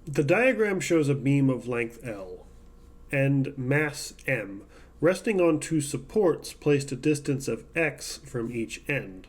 The diagram shows a beam of length L and mass m resting on two supports placed a distance of x from each end.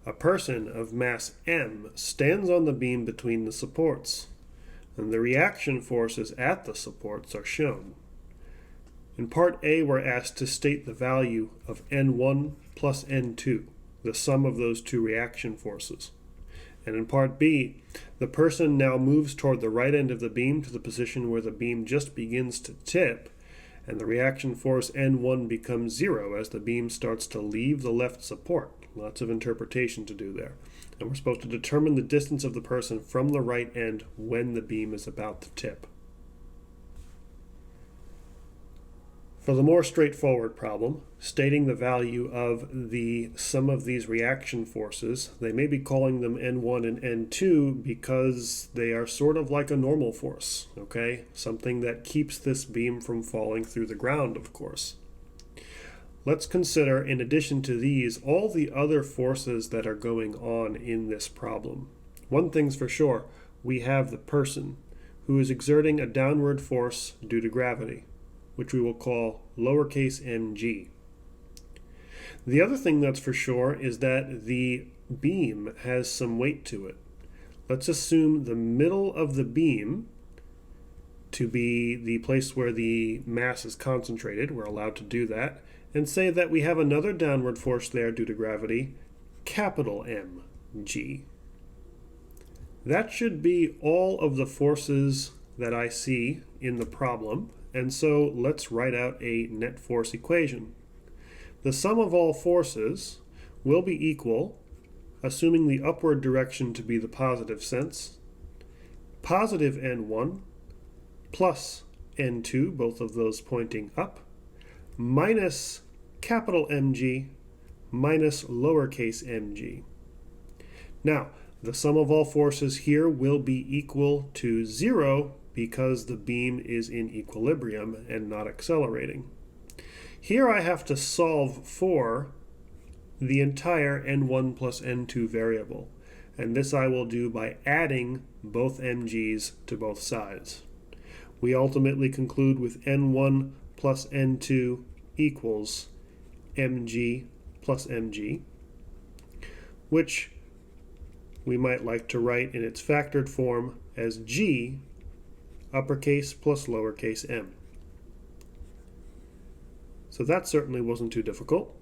A person of mass m stands on the beam between the supports, and the reaction forces at the supports are shown. In part A, we're asked to state the value of N1 plus N2, the sum of those two reaction forces. And in part B, the person now moves toward the right end of the beam to the position where the beam just begins to tip, and the reaction force N1 becomes 0 as the beam starts to leave the left support. Lots of interpretation to do there. And we're supposed to determine the distance of the person from the right end when the beam is about to tip. For the more straightforward problem, stating the value of the sum of these reaction forces, they may be calling them N1 and N2 because they are sort of like a normal force, okay? Something that keeps this beam from falling through the ground, of course. Let's consider, in addition to these, all the other forces that are going on in this problem. One thing's for sure, we have the person who is exerting a downward force due to gravity, which we will call lowercase mg. The other thing that's for sure is that the beam has some weight to it. Let's assume the middle of the beam to be the place where the mass is concentrated. We're allowed to do that. And say that we have another downward force there due to gravity, capital Mg. That should be all of the forces that I see in the problem. And so let's write out a net force equation. The sum of all forces will be equal, assuming the upward direction to be the positive sense, positive N1 plus N2, both of those pointing up, minus capital Mg minus lowercase mg. Now, the sum of all forces here will be equal to 0 because the beam is in equilibrium and not accelerating. Here I have to solve for the entire N1 plus N2 variable, and this I will do by adding both mg's to both sides. We ultimately conclude with N1 plus N2 equals mg plus mg, which we might like to write in its factored form as g uppercase plus lowercase m. So that certainly wasn't too difficult.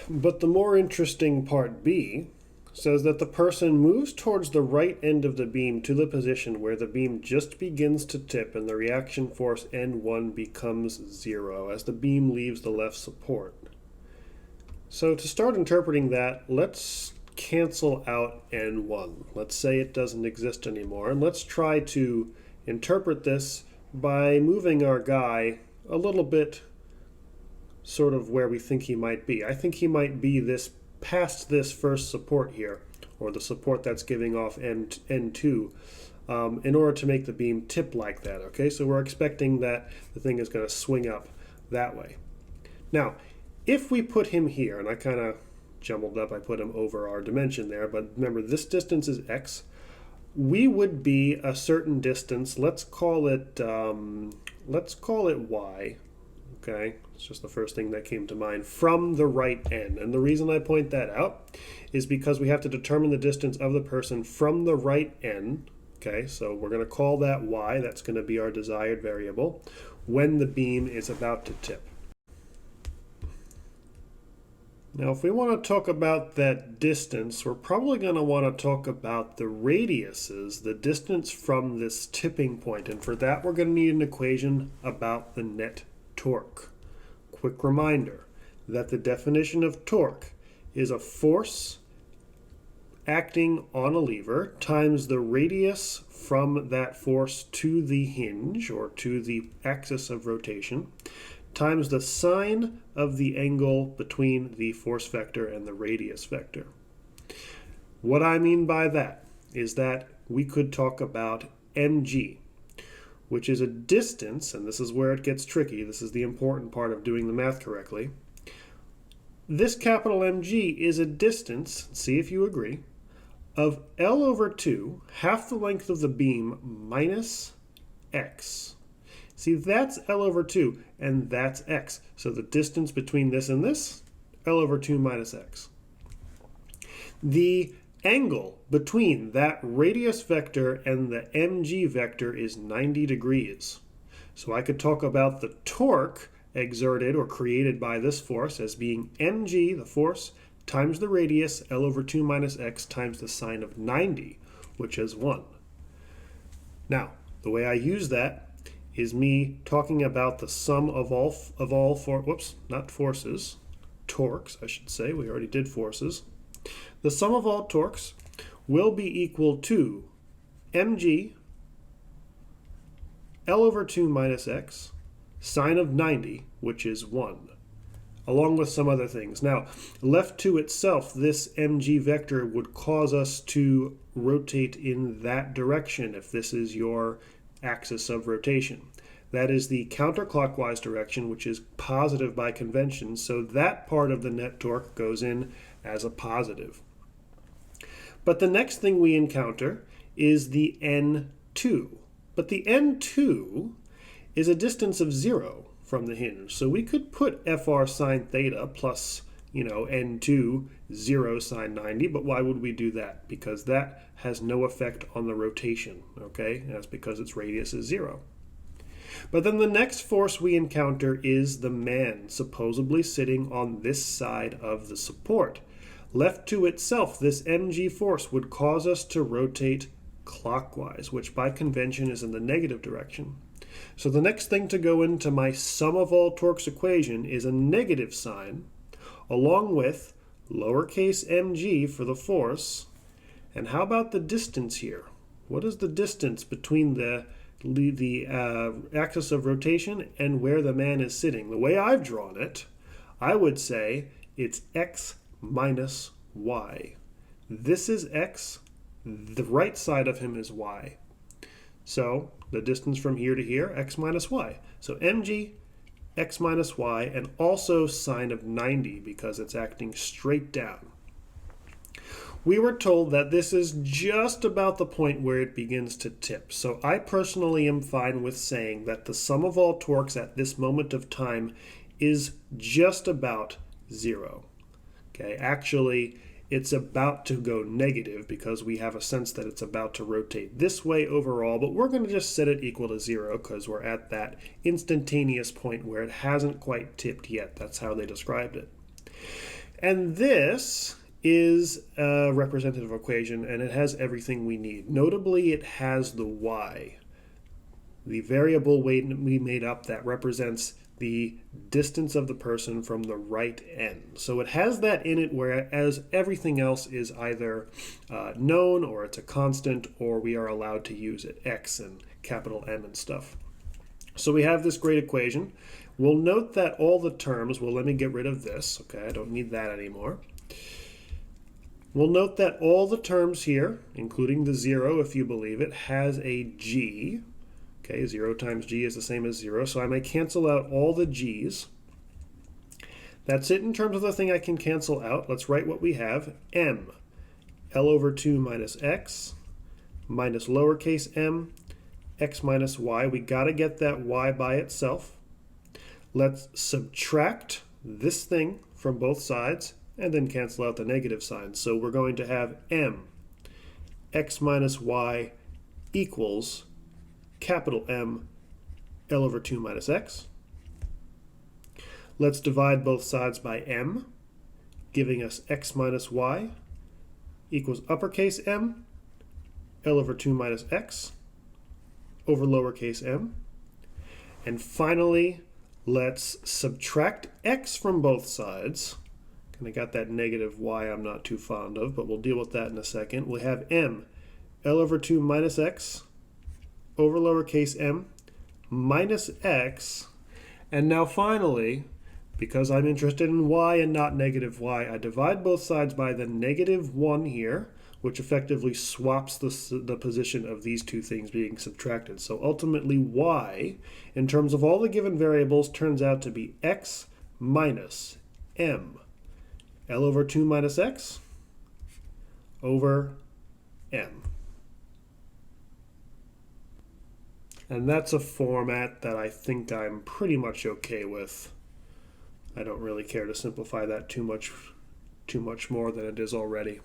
But the more interesting part B says that the person moves towards the right end of the beam to the position where the beam just begins to tip and the reaction force N1 becomes 0 as the beam leaves the left support. So to start interpreting that, let's cancel out N1. Let's say it doesn't exist anymore, and let's try to interpret this by moving our guy a little bit sort of where we think he might be. I think he might be past this first support here, or the support that's giving off N2, in order to make the beam tip like that, okay? So we're expecting that the thing is going to swing up that way. Now, if we put him here, and I kind of jumbled up, I put him over our dimension there, but remember this distance is x, we would be a certain distance, let's call it y, okay? It's just the first thing that came to mind, from the right end. And the reason I point that out is because we have to determine the distance of the person from the right end, okay? So we're going to call that y, that's going to be our desired variable, when the beam is about to tip. Now, if we want to talk about that distance, we're probably going to want to talk about the radiuses, the distance from this tipping point. And for that, we're going to need an equation about the net torque. Quick reminder that the definition of torque is a force acting on a lever times the radius from that force to the hinge, or to the axis of rotation, times the sine of the angle between the force vector and the radius vector. What I mean by that is that we could talk about mg, which is a distance, and this is where it gets tricky, this is the important part of doing the math correctly. This capital MG is a distance, see if you agree, of L over 2, half the length of the beam, minus x. See, that's L over 2, and that's x. So the distance between this and this, L over 2 minus x. The angle between that radius vector and the mg vector is 90 degrees. So I could talk about the torque exerted or created by this force as being mg, the force, times the radius, L over 2 minus x, times the sine of 90, which is 1. Now, the way I use that is me talking about the sum of all torques, I should say. We already did forces. The sum of all torques will be equal to mg, L over 2 minus x, sine of 90, which is 1, along with some other things. Now, left to itself, this mg vector would cause us to rotate in that direction if this is your axis of rotation. That is the counterclockwise direction, which is positive by convention, so that part of the net torque goes in as a positive. But the next thing we encounter is the N2. But the N2 is a distance of 0 from the hinge. So we could put FR sine theta plus, N2, 0 sine 90, but why would we do that? Because that has no effect on the rotation, okay? And that's because its radius is 0. But then the next force we encounter is the man supposedly sitting on this side of the support. Left to itself, this mg force would cause us to rotate clockwise, which by convention is in the negative direction. So the next thing to go into my sum of all torques equation is a negative sign, along with lowercase mg for the force. And how about the distance here? What is the distance between the axis of rotation and where the man is sitting? The way I've drawn it, I would say it's x minus y. This is x, the right side of him is y. So the distance from here to here, x minus y. So mg, x minus y, and also sine of 90 because it's acting straight down. We were told that this is just about the point where it begins to tip. So I personally am fine with saying that the sum of all torques at this moment of time is just about 0. Okay, actually, it's about to go negative because we have a sense that it's about to rotate this way overall, but we're going to just set it equal to 0 because we're at that instantaneous point where it hasn't quite tipped yet. That's how they described it. And this is a representative equation, and it has everything we need. Notably, it has the y, the variable we made up that represents the distance of the person from the right end. So it has that in it, whereas everything else is either known, or it's a constant, or we are allowed to use it, x and capital M and stuff. So we have this great equation. We'll note that all the terms, well, let me get rid of this, okay, I don't need that anymore. We'll note that all the terms here, including the 0 if you believe it, has a g. Okay, 0 times g is the same as 0, so I may cancel out all the g's. That's it in terms of the thing I can cancel out. Let's write what we have. M, L over 2 minus x, minus lowercase m, x minus y. We got to get that y by itself. Let's subtract this thing from both sides, and then cancel out the negative signs. So we're going to have m, x minus y equals capital M, L over 2 minus x. Let's divide both sides by m, giving us x minus y equals uppercase M, L over 2 minus x over lowercase m. And finally, let's subtract x from both sides. And I got that negative y I'm not too fond of, but we'll deal with that in a second. We have m, L over 2 minus x over lowercase m minus x. And now finally, because I'm interested in y and not negative y, I divide both sides by the negative 1 here, which effectively swaps the position of these two things being subtracted. So ultimately y, in terms of all the given variables, turns out to be x minus m. L over 2 minus x over m. And that's a format that I think I'm pretty much okay with. I don't really care to simplify that too much more than it is already.